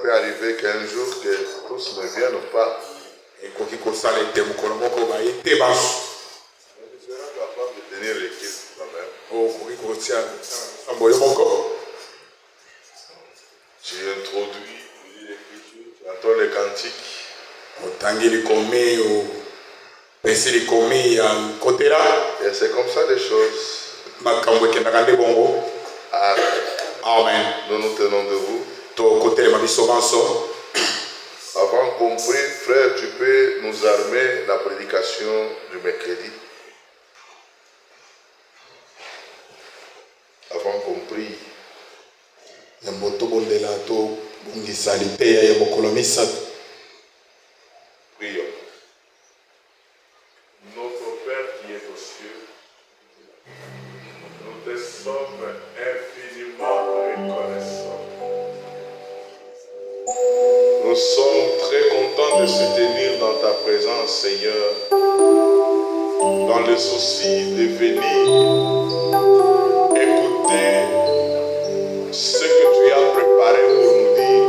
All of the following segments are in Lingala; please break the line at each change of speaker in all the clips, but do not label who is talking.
peut arriver qu'un jour que tous ne viennent pas.
Et quand il sera capable
De tenir l'équipe quand même. Tu introduis l'écriture, tu entends les cantiques. Et c'est comme ça les choses. Amen. Nous nous tenons debout. Avant qu'on prie, frère, tu peux nous armer la prédication du mercredi. Avant qu'on prie. Prions. Notre Père qui est aux cieux, nous te sommes infiniment reconnaissants. Nous sommes très contents de se tenir dans ta présence, Seigneur, dans le souci de venir écouter ce que tu as préparé pour nous dire,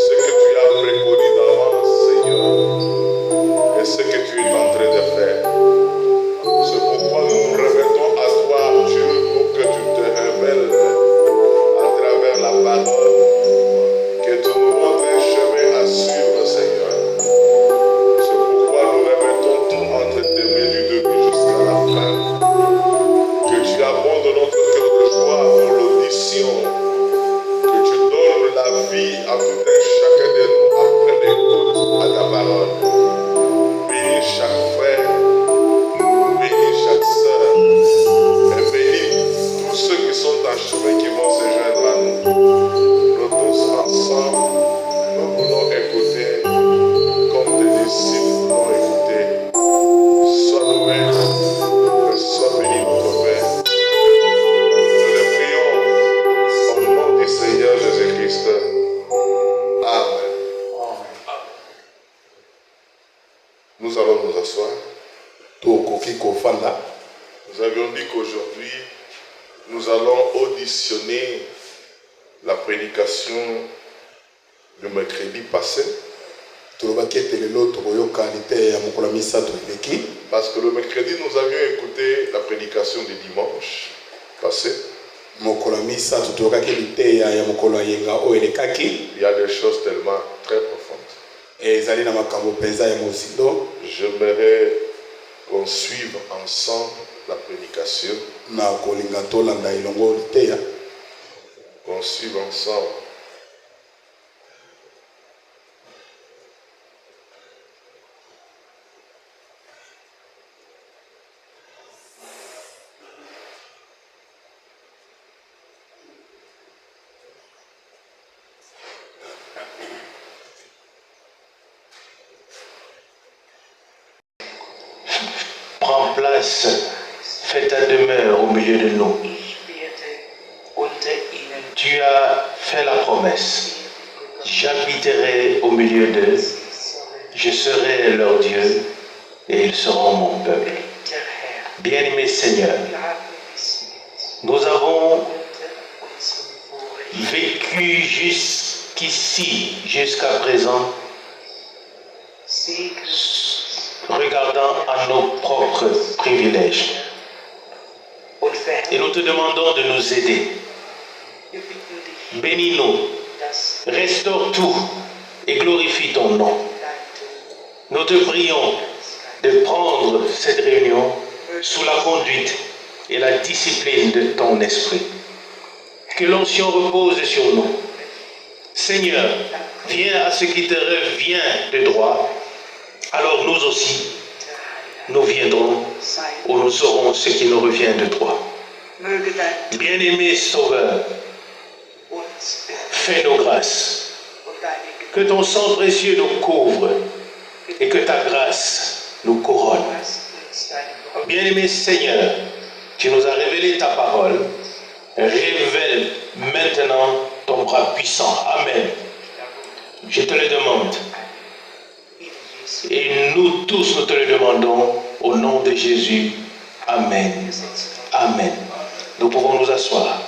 ce que tu as préconisé d'avance, Seigneur, et ce que tu es en train de faire. C'est pourquoi nous nous remettons à toi, Dieu, pour que tu te révèles à travers la parole, que tu nous montres un chemin à suivre, Seigneur. C'est pourquoi nous remettons tout entre tes mains du début jusqu'à la fin. Que tu abondes notre cœur de joie pour l'audition. Que tu donnes la vie à tout un chacun de nous après l'écoute à ta parole. Bénis chaque frère, bénis chaque sœur, et bénis tous ceux qui sont en chemin qui vont se joindre à nous. Nous tous ensemble, nous voulons écouter comme tes disciples l'ont écouté. Sois loué, sois béni notre Père. Nous le prions au nom du Seigneur Jésus-Christ. Amen. Nous allons nous asseoir. Nous avions dit qu'aujourd'hui, nous allons auditionner la prédication du mercredi passé. Parce que le mercredi, nous avions écouté la prédication du dimanche passé. Il y a des choses tellement très profondes. J'aimerais qu'on suive ensemble la prédication. Qu'on suive ensemble.
Prends place, fais ta demeure au milieu de nous. Tu as fait la promesse. J'habiterai au milieu d'eux, je serai leur Dieu et ils seront mon peuple. Bien-aimé Seigneur, nous avons vécu jusqu'ici, jusqu'à présent, regardant à nos propres privilèges. Et nous te demandons de nous aider. Bénis-nous, restaure tout et glorifie ton nom. Nous te prions de prendre cette réunion sous la conduite et la discipline de ton esprit. Que l'onction repose sur nous. Seigneur, viens à ce qui te revient de droit. Alors nous aussi, nous viendrons où nous saurons ce qui nous revient de droit. Bien-aimé Sauveur, fais-nous grâce. Que ton sang précieux nous couvre et que ta grâce nous couronne. Bien-aimé Seigneur, tu nous as révélé ta parole. Révèle maintenant ton bras puissant. Amen. Je te le demande. Et nous tous, nous te le demandons au nom de Jésus. Amen. Amen. Nous pouvons nous asseoir.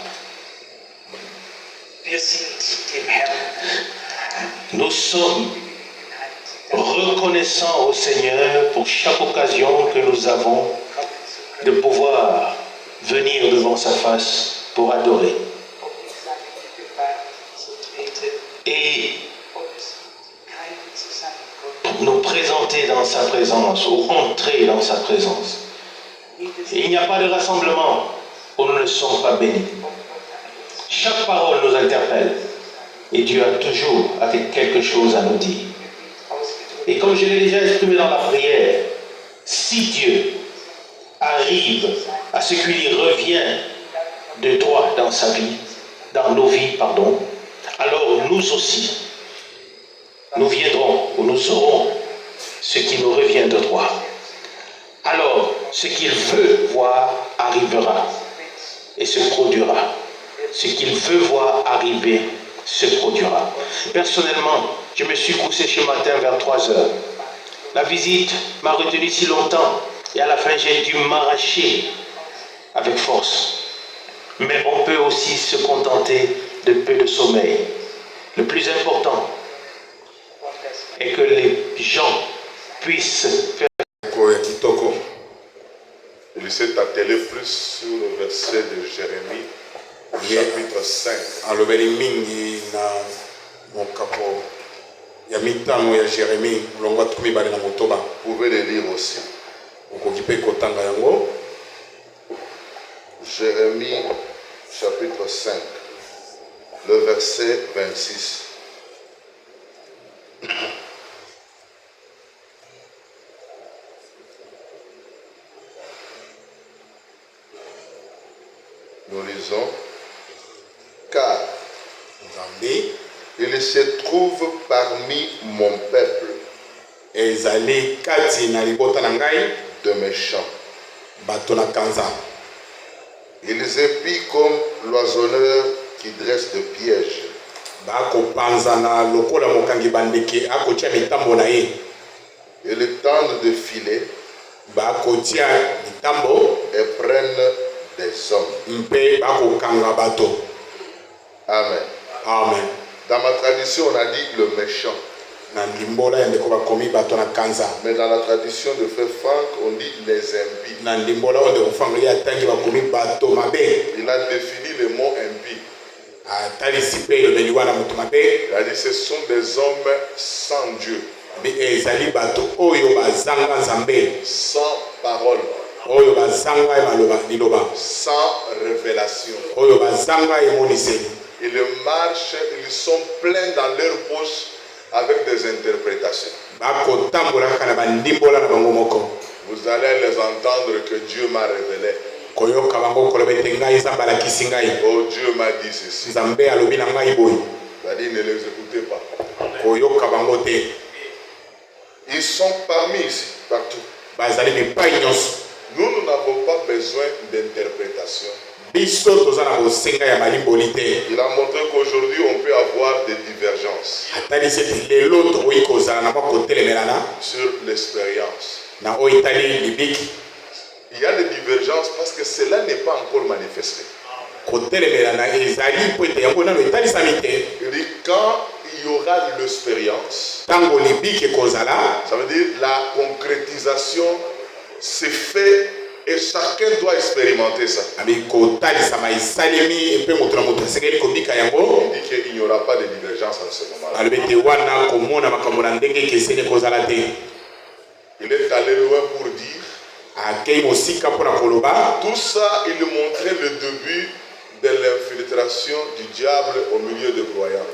Nous sommes reconnaissants au Seigneur pour chaque occasion que nous avons de pouvoir venir devant sa face pour adorer. Et nous présenter dans sa présence, ou rentrer dans sa présence. Et il n'y a pas de rassemblement où nous ne sommes pas bénis. Chaque parole nous interpelle. Et Dieu a toujours avec quelque chose à nous dire. Et comme je l'ai déjà exprimé dans la prière, si Dieu arrive à ce qu'il y revient de droit dans sa vie, dans nos vies, pardon, alors nous aussi, nous viendrons ou nous aurons ce qui nous revient de droit. Alors, ce qu'il veut voir arrivera et se produira. Ce qu'il veut voir arriver se produira. Personnellement, je me suis couché ce matin vers 3 heures. La visite m'a retenu si longtemps et à la fin j'ai dû m'arracher avec force. Mais on peut aussi se contenter de peu de sommeil. Le plus important est que les gens puissent faire.
Il s'est attelé plus sur le verset de Jérémie, chapitre 5. Vous pouvez le lire aussi. Jérémie, chapitre 5, le verset 26. Nous lisons, car il se trouve parmi mon peuple de méchants. Ils épient comme l'oisonneur qui dresse des pièges. Ils tendent de filets et prennent des hommes. Amen.
Amen.
Dans ma tradition, on a dit le méchant. Mais dans la tradition de Frère Franck, on dit les impies. Il a défini le mot impie. Il a dit ce sont des hommes sans Dieu, sans parole, sans révélation. Ils marchent, ils sont pleins dans leur poche avec des interprétations. Vous allez les entendre que Dieu m'a révélé. Oh, Dieu m'a dit ceci. C'est-à-dire, ne les écoutez pas. Ils sont parmi ici, partout. Nous n'avons pas besoin d'interprétation. Il a montré qu'aujourd'hui on peut avoir des divergences sur l'expérience. Il y a des divergences parce que cela n'est pas encore manifesté. Il dit quand il y aura l'expérience, ça veut dire la concrétisation se fait et chacun doit expérimenter ça. Il dit qu'il n'y aura pas de divergence en ce moment-là. Il est allé loin pour dire tout ça, il montrait le début de l'infiltration du diable au milieu des croyants.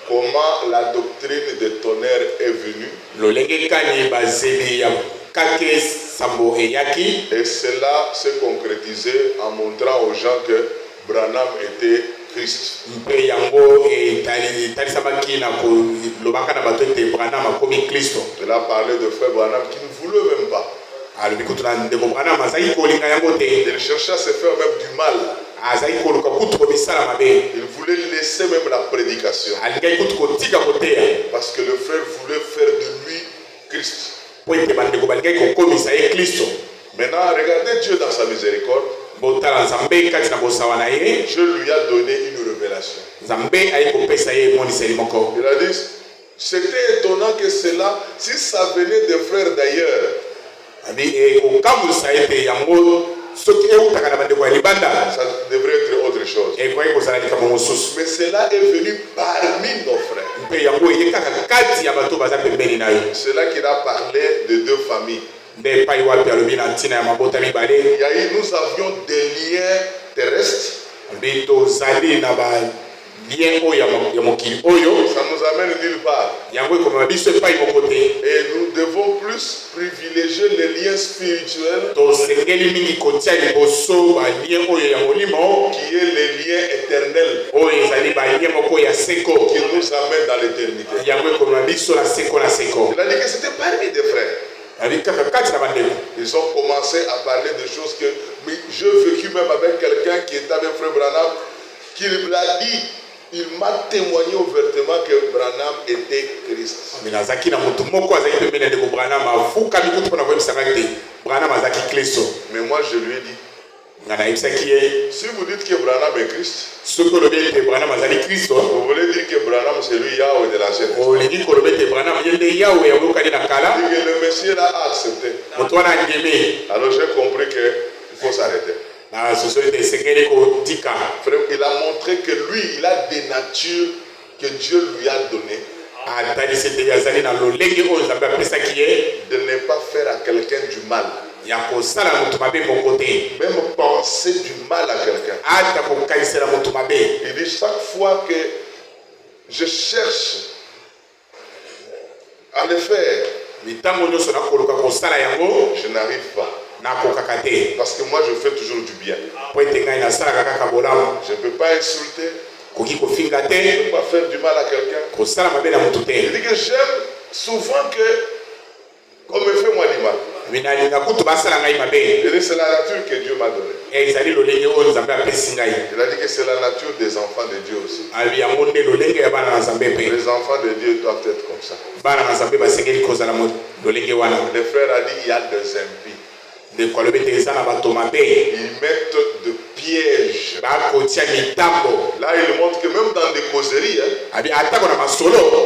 Comment la doctrine du tonnerre est venue. Et cela s'est concrétisé en montrant aux gens que Branham était Christ. Il a parlé de frère Branham qui ne voulait même pas. Il cherchait à se faire même du mal. Il voulait laisser même la prédication. Parce que le frère voulait faire de lui Christ. Maintenant, regardez Dieu dans sa miséricorde. Dieu lui a donné une révélation. Il a dit, c'était étonnant que cela, si ça venait des frères d'ailleurs, ça devrait être autre chose. Mais cela est venu parmi nos frères. C'est là qu'il a parlé de deux familles. Nous avions des liens terrestres. Ça nous amène nulle part. Et nous devons plus privilégier les liens spirituels qui est les liens éternels qui nous amènent dans l'éternité. Il a dit que c'était parmi des frères. Ils ont commencé à parler de choses que j'ai vécu même avec quelqu'un qui était avec Frère Branham, qui l'a dit. Il m'a témoigné ouvertement que Branham était Christ. Mais moi je lui ai dit, si vous dites que Branham est Christ, vous voulez dire que Branham c'est lui Yahweh de l'Ancien Testament. Le Messie l'a accepté. Alors j'ai compris qu'il faut s'arrêter. Frère, il a montré que lui, il a des natures que Dieu lui a données. De ne pas faire à quelqu'un du mal. Même penser du mal à quelqu'un. Il dit chaque fois que je cherche à le faire, je n'arrive pas. Parce que moi je fais toujours du bien. Je ne peux pas insulter. Je ne peux pas faire du mal à quelqu'un. Il dit que j'aime souvent qu'on me fait moi du mal. Il dit c'est la nature que Dieu m'a donnée. Il a dit que c'est la nature des enfants de Dieu aussi. Les enfants de Dieu doivent être comme ça. Le frère a dit il y a des impies. Ils mettent de pièges. Là, il montre que même dans des causeries,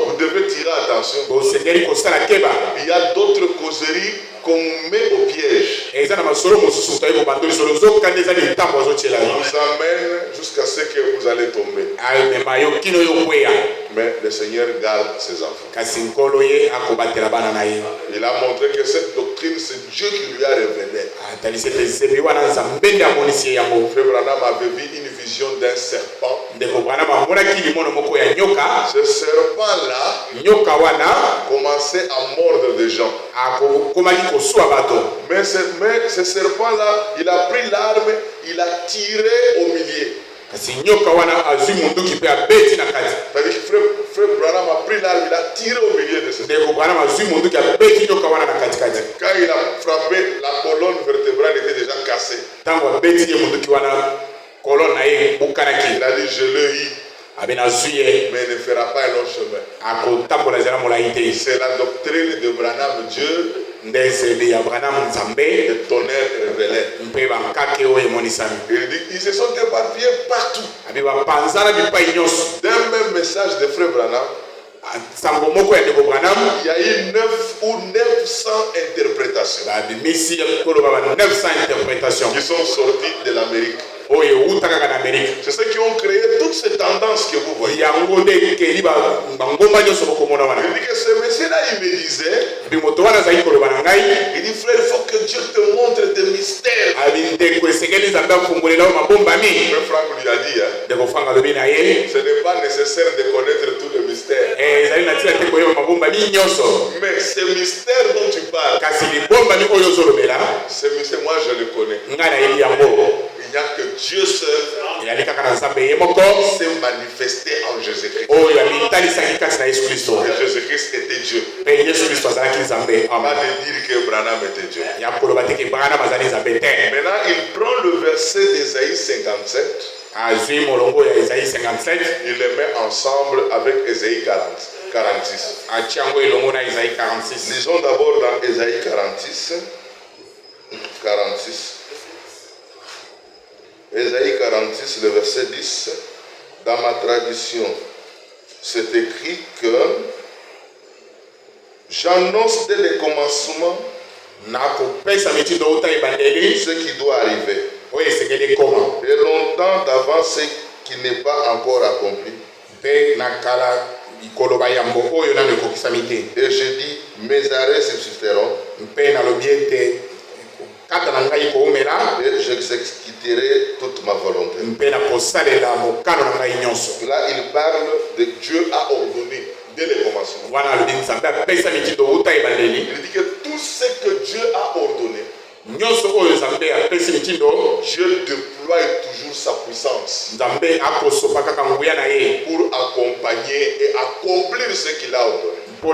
vous devez tirer attention. Il y a d'autres causeries qu'on met au piège. Ils vous amènent jusqu'à ce que vous allez tomber. Mais le Seigneur garde ses enfants. Il a montré que cette doctrine, c'est Dieu qui lui a révélé. Frère Branham avait vu une vision d'un serpent. Ce serpent-là commençait à mordre des gens. Mais ce serpent-là, il a pris l'arme, il a tiré au milieu. C'est-à-dire que Frère Branham a pris l'arme, il a tiré au milieu de ce serpent. Quand il a frappé, la colonne vertébrale était déjà cassée. Il a dit je le hais. Mais il ne fera pas un long chemin. C'est la doctrine de Branham, Dieu. Le tonnerre révélé. Ils se sont éparpillés partout. D'un même message de Frère Branham, il y a eu 9 ou 900 interprétations qui sont sorties de l'Amérique. C'est ceux qui ont créé toutes ces tendances que vous voyez. Il dit que ce monsieur-là, il me disait, il dit frère, il faut que Dieu te montre des mystères. Frère Franck lui a dit, ce n'est pas nécessaire de connaître tous les mystères. Mais ces mystères dont tu parles, ce monsieur, moi je le connais. Il n'y a que Dieu seul s'est manifesté en Jésus-Christ. Et Jésus-Christ était Dieu. Pas de dire que Branham était Dieu. Maintenant, il prend le verset d'Ésaïe 57. Il les met ensemble avec Ésaïe 46. Lisons d'abord dans Ésaïe 46. Ésaïe 46, le verset 10. Dans ma tradition, c'est écrit que j'annonce dès le commencement ce qui doit arriver. Et longtemps d'avance ce qui n'est pas encore accompli. Et je dis, mes arrêts subsisteront. Et j'exécuterai toute ma volonté. Là, il parle de Dieu a ordonné dès le commencement. Il dit que tout ce que Dieu a ordonné, Dieu déploie toujours sa puissance pour accompagner et accomplir ce qu'il a ordonné. Il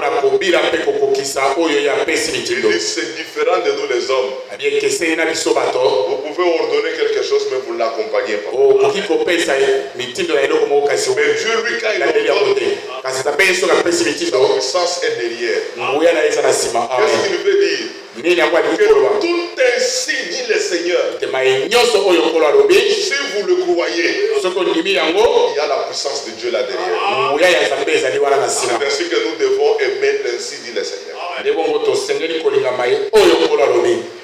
dit c'est différent de nous les hommes. Vous pouvez ordonner quelque chose mais vous ne l'accompagnez pas. Mais Dieu lui quand il ordonne, sa puissance est derrière. Qu'est-ce qu'il veut dire? Que tout ainsi dit le Seigneur. Si vous le croyez, il y a la puissance de Dieu là derrière. C'est ainsi que nous devons aimer ainsi dit le Seigneur.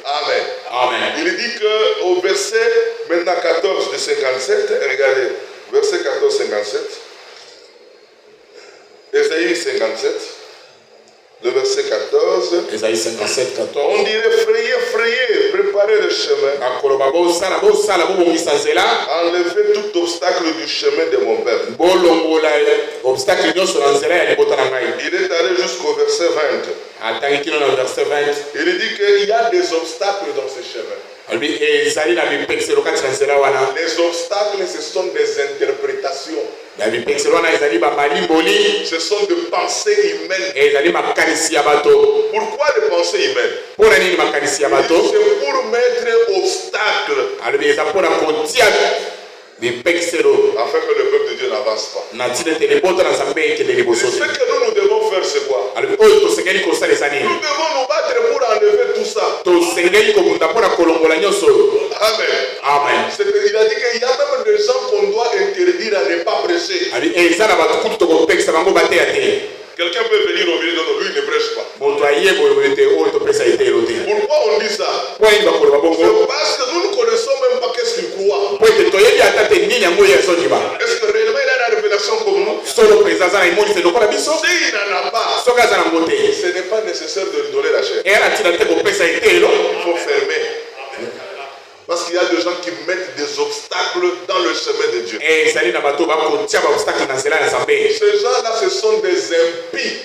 Amen. Amen. Il dit qu'au verset maintenant 14 de 57, regardez, verset 14, 57, Ésaïe 57. Le verset 14. Ésaïe 57, 14. On dirait frayez, frayez, préparez le chemin. Enlevez tout obstacle du chemin de mon peuple. Il est allé jusqu'au verset 20. Il dit qu'il y a des obstacles dans ce chemin. Les obstacles, ce sont des interprétations. Ce sont des pensées humaines. Pourquoi les pensées humaines? C'est pour mettre obstacle afin que le peuple de Dieu n'avance pas. Ce que nous devons faire, c'est quoi? Nous devons nous battre pour enlever tout ça. Amen. Amen. Il a dit qu'il y a même des gens qu'on doit interdire à ne pas prêcher. Quelqu'un peut venir au milieu de nous, lui il ne prêche pas. Pourquoi on dit ça? C'est parce que nous ne connaissons même pas qu'est-ce qu'il croit. Est-ce que réellement il a la révélation comme nous? S'il n'en a pas, ce n'est pas nécessaire de lui donner la chair. Il faut fermer. Parce qu'il y a des gens qui mettent des obstacles dans le chemin de Dieu. Ces gens-là, ce sont des impies.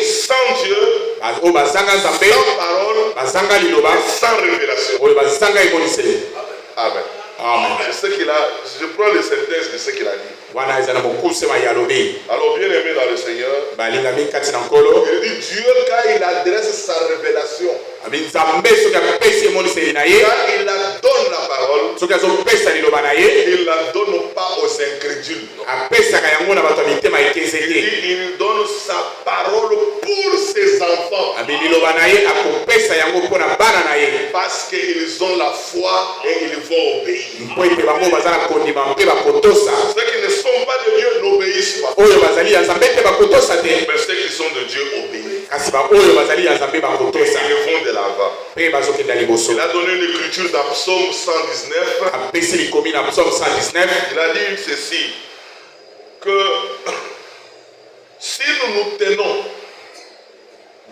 Sans Dieu, sans parole, sans révélation. Amen. Amen. C'est ce qu'il a, je prends les sentences de ce qu'il a dit. Alors bien aimé dans le Seigneur, il dit Dieu quand il adresse sa révélation, quand il la donne la parole, il ne la donne pas aux incrédules. Il donne sa parole pour ses enfants. Parce qu'ils ont la foi et ils vont obéir. Ceux qui ne sont pas de Dieu n'obéissent pas. Mais ceux qui sont de Dieu obéissent. Ils vont de l'avant. Il a donné une écriture dans Psaume 119. Il a dit ceci, que si nous nous tenons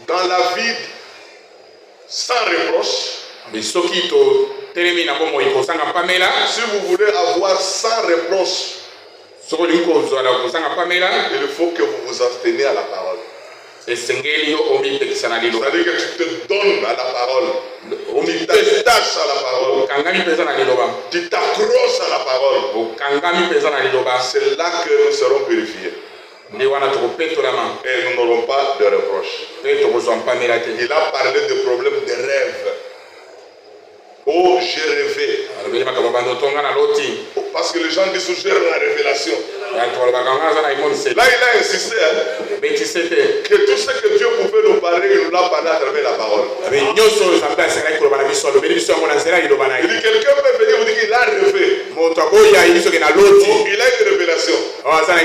dans la vie sans reproche, si vous voulez avoir sans reproche, il faut que vous vous absteniez à la parole. C'est-à-dire que tu te donnes à la parole, tu t'attaches à la parole, tu t'accroches à la parole. C'est là que nous serons purifiés. Et nous n'aurons pas de reproches. Il a parlé de problèmes de rêve. Oh, j'ai rêvé. Parce que les gens disent j'ai la révélation. Là, il a insisté que tout ce que Dieu pouvait nous parler, il nous l'a parlé à travers la parole. Il dit, quelqu'un peut venir vous dire qu'il a rêvé. Il a une révélation.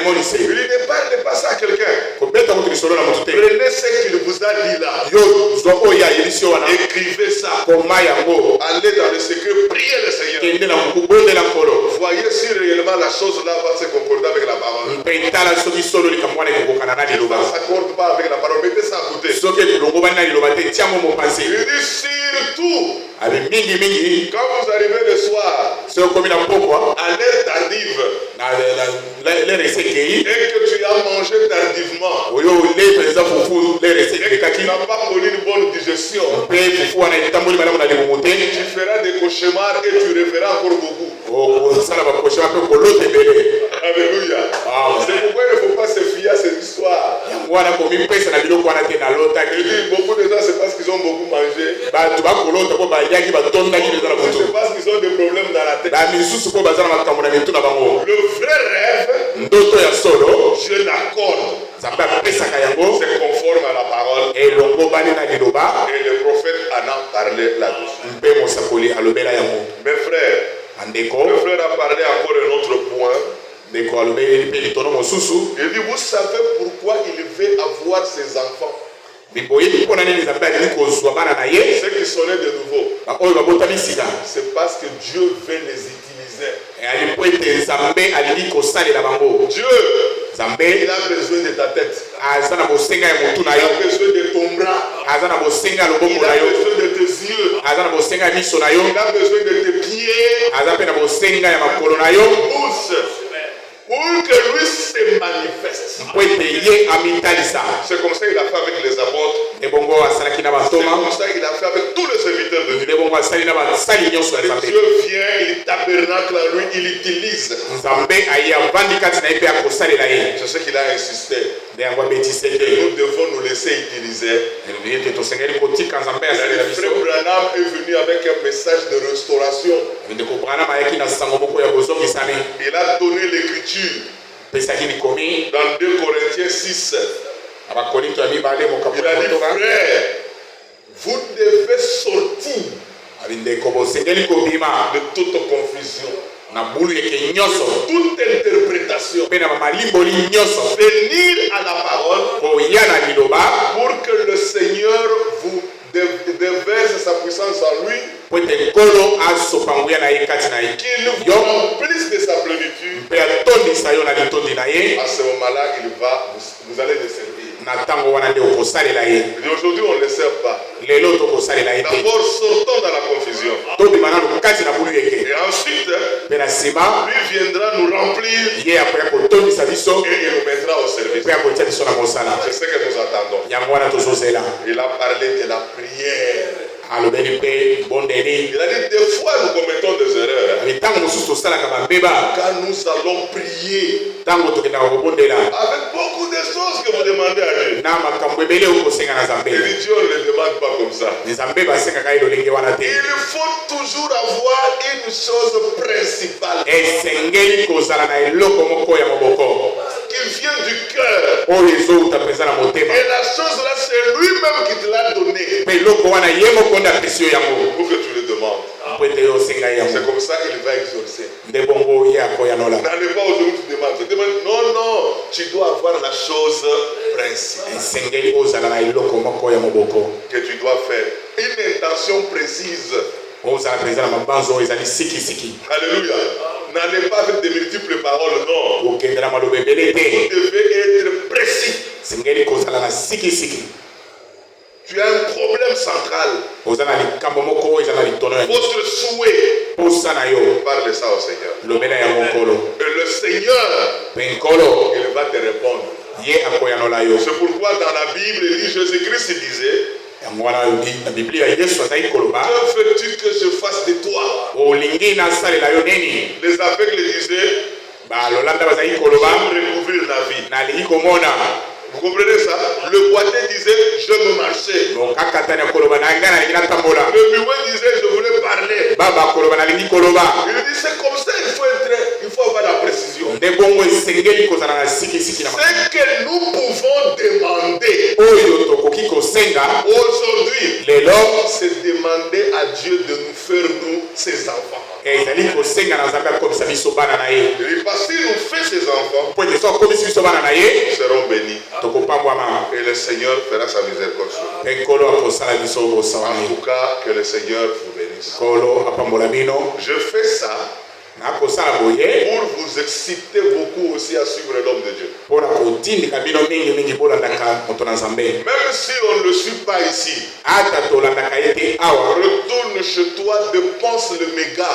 Il dit, ne parlez pas ça à quelqu'un. Prenez ce qu'il vous a dit là. Écrivez ça. Allez dans le secret, priez le Seigneur. Voyez si réellement la chose là va se concorder avec la parole. Si ça ne s'accorde pas avec la parole, mettez ça à côté. Il dit surtout, quand vous arrivez le soir, à l'heure tardive, et que tu as mangé tardivement, et que tu n'as pas connu une bonne digestion, tu feras des cauchemars et tu rêveras encore beaucoup. Alléluia. C'est pourquoi il ne faut pas se fier à cette histoire. Beaucoup de gens, c'est parce qu'ils ont beaucoup mangé. C'est parce qu'ils ont des problèmes dans la tête. Le vrai rêve, je l'accorde. C'est conforme à la parole. Et le prophète en a parlé là-dessus. Mes frères, le frère a parlé encore un autre point. Il dit, vous savez pourquoi il veut avoir ses enfants? Ceux qui sont nés de nouveau. C'est parce que Dieu veut les utiliser. Dieu, il a besoin de ta tête. Il a besoin de ton bras. Il a besoin de tes yeux. Il a besoin de tes pieds. Pour que lui se manifeste. C'est comme ça qu'il a fait avec les apôtres. C'est comme ça qu'il a fait avec tous les serviteurs de Dieu. Dieu vient, il tabernacle en lui, il utilise. C'est ce qu'il a insisté. Nous devons nous laisser utiliser. Le frère Branham est venu avec un message de restauration. Il a donné l'écriture dans 2 Corinthiens 6. Il a dit, frère, vous devez sortir de toute confusion, toute interprétation, venir à la parole pour que le Seigneur vous déverse sa puissance en lui, qu'il vous remplisse de sa plénitude. À ce moment-là, vous allez le servir. Aujourd'hui, on ne le sert pas. D'abord, sortons dans la confusion. Et ensuite, lui viendra nous remplir et il nous mettra au service. C'est ce que nous attendons. Il a parlé de la prière. Il a dit, des fois nous commettons des erreurs. Quand nous allons prier avec beaucoup de choses que vous demandez à Dieu. Et Dieu ne le demande pas comme ça. Il faut toujours avoir une chose principale qui vient du cœur. Et la chose là, c'est lui-même qui te l'a donné. Pour que tu le demandes. C'est comme ça qu'il va exaucer. N'allez pas aujourd'hui tu demandes. Non, tu dois avoir la chose principale que tu dois faire. Une intention précise. Alléluia. N'allez pas avec de multiples paroles, non. Vous devez être précis. Tu as un problème central. Votre souhait. Parle ça au Seigneur. Et le Seigneur, il va te répondre. C'est pourquoi dans la Bible, il dit, Jésus-Christ disait, que veux-tu que je fasse de toi? Les aveugles disaient, j'aime recouvrir la vie. Vous comprenez ça? Le boiteux disait, je me marchais. Le muet disait, je voulais parler. Il dit, c'est comme ça, il faut avoir la précision.
Mais bongo esengeli kozala na sikisiki na
Ce que nous pouvons demander
oyo tokoki kosenga
aujourd'hui,
lelo
c'est demander à Dieu de nous faire nous ses enfants.
ezali kosenga na nzambe akomisa biso bana na ye
Et parce qu'il nous fait ses enfants,
po ete so akomisi biso bana na ye
nous serons bénis.
tokopambwama
Et le Seigneur fera sa miséricorde sur nous.
mpe nkolo akosala biso bosawa na
En
ye
tout cas, que le Seigneur vous bénisse.
nkolo apambola bino
Je fais ça
nakosala boye
pour vous exciter beaucoup aussi à suivre l'homme de Dieu.
mpona kotindika bino mingimingi bolandaka moto na nzambe
Même si on ne le suit pas ici,
ata tolandaka ye te awa
retourne chez toi, dépense le méga.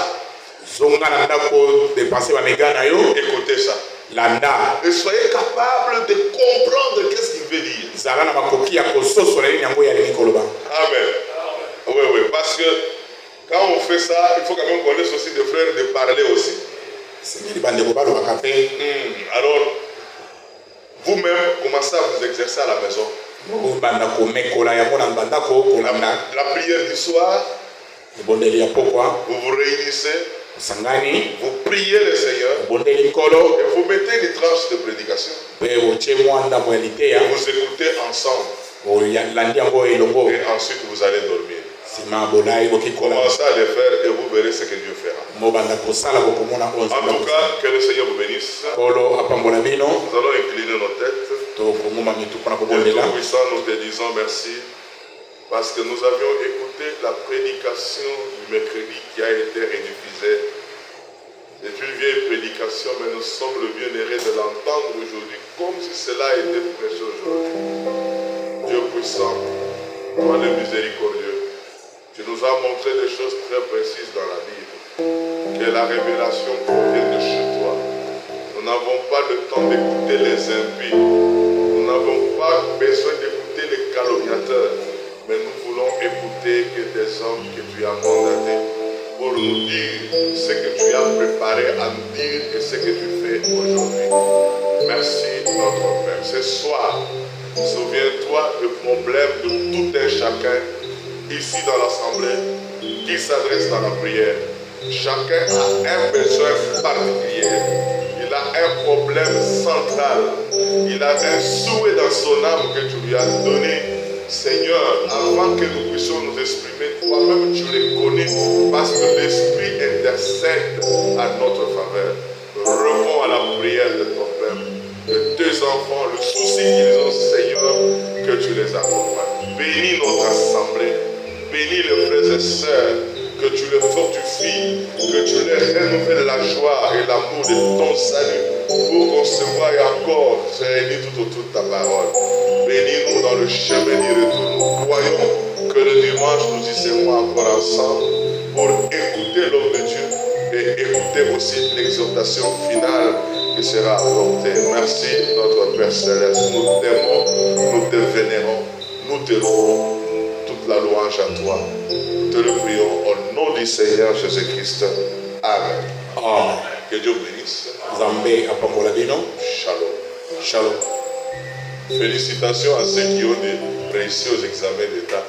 zonga na ndako depanse bamega na yo
Écoutez ça.
landa
Et soyez capable de comprendre qu'est-ce qu'il veut dire.
zala na makoki ya kososola nini yango yalingi koloba
Amen. Oui, oui, parce que quand on fait ça, il faut quand même qu'on laisse aussi des frères de parler aussi.
sengeli bandeko balobaka mpe
Alors, vous-même, commencez à vous exercer à la maison.
obanda komekola yango na bandako kolanda
La prière du soir,
ebondeli ya pokwa
vous vous réunissez,
osangani
vous priez le Seieur
obondeli nkolo
et vous mettez une tranche de prédication.
mpe otie mwa ndambo ya liteya
Vous écoutez ensemble
olandi yango elongo
et ensuite vous allez dormir.
nsima bolai bokikola
Commencez à le faire et vous verrez ce que Dieu fera.
mobanda kosala bokomona oyo
En
nzambe
tout cas, que le Seigneur vous bénisse.
nkolo apambola bino
Nous allons incliner nos têtes.
tokonguma mitu mpona
Dieu
kobondela
Tout-Puissant, nous te disons merci parce que nous avions écouté la prédication du mercredi qui a été rediffusée. C'est une vieille prédication, mais nous sommes le bienheureux de l'entendre aujourd'hui comme si cela était prêché aujourd'hui. Dieu puissant, toi le miséricordieux, tu nous as montré des choses très précises dans la Bible. Que la révélation provient de chez toi. Nous n'avons pas le temps d'écouter les impies. Nous n'avons pas besoin d'écouter les calomniateurs. Mais nous voulons écouter que des hommes que tu as mandatés pour nous dire ce que tu as préparé à nous dire et ce que tu fais aujourd'hui. Merci notre Père. Ce soir, souviens-toi du problème de tout un chacun ici dans l'assemblée qui s'adresse dans la prière. Chacun a un besoin particulier. Il a un problème central. Il a un souhait dans son âme que tu lui as donné. Seigneur, avant que nous puissions nous exprimer, toi-même tu les connais parce que l'Esprit intercède à notre faveur. Réponds à la prière de ton Père, de tes enfants, le souci qu'ils ont, Seigneur, que tu les accompagnes. Bénis notre assemblée, bénis les frères et sœurs, que tu les fortifies, que tu les renouvelles la joie et l'amour de ton salut pour qu'on se voie encore se réunir tout autour de ta parole. Bénis-nous dans le chemin du retour. Nous croyons que le dimanche nous y serons encore ensemble pour écouter l'homme de Dieu et écouter aussi l'exhortation finale qui sera apportée. Merci notre Père Céleste. Nous t'aimons, nous te vénérons, nous te louons. Toute la louange à toi. Te le prions au nom du Seigneur Jésus-Christ. Amen.
amen
Que Dieu bénisse.
nzambe apambola bino
Shalom.
shalom
Félicitations à ceux qui ont réussi aux examens d'État.